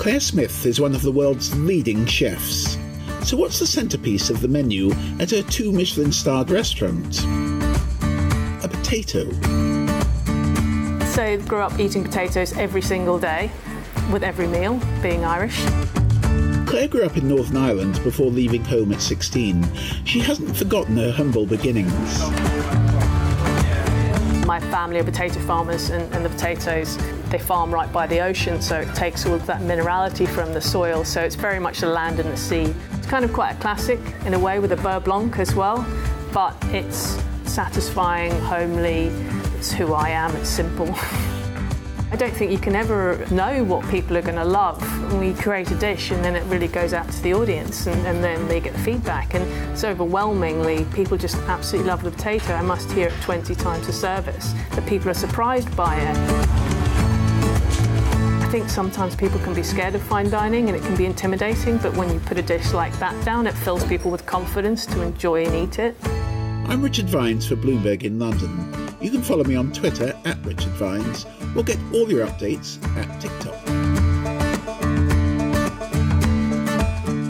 Clare Smyth is one of the world's leading chefs. So what's the centerpiece of the menu at her two-Michelin-starred restaurant? A potato. So I grew up eating potatoes every single day, with every meal, being Irish. Clare grew up in Northern Ireland before leaving home at 16. She hasn't forgotten her humble beginnings. My family are potato farmers, and the potatoes, they farm right by the ocean, so it takes all of that minerality from the soil, so it's very much the land and the sea. It's kind of quite a classic in a way with a beurre blanc as well, but it's satisfying, homely, it's who I am, it's simple. I don't think you can ever know what people are going to love. We create a dish and then it really goes out to the audience and then they get the feedback. And so overwhelmingly, people just absolutely love the potato. I must hear it 20 times a service, that people are surprised by it. I think sometimes people can be scared of fine dining and it can be intimidating, but when you put a dish like that down, it fills people with confidence to enjoy and eat it. I'm Richard Vines for Bloomberg in London. You can follow me on Twitter @RichardVines or get all your updates at TikTok.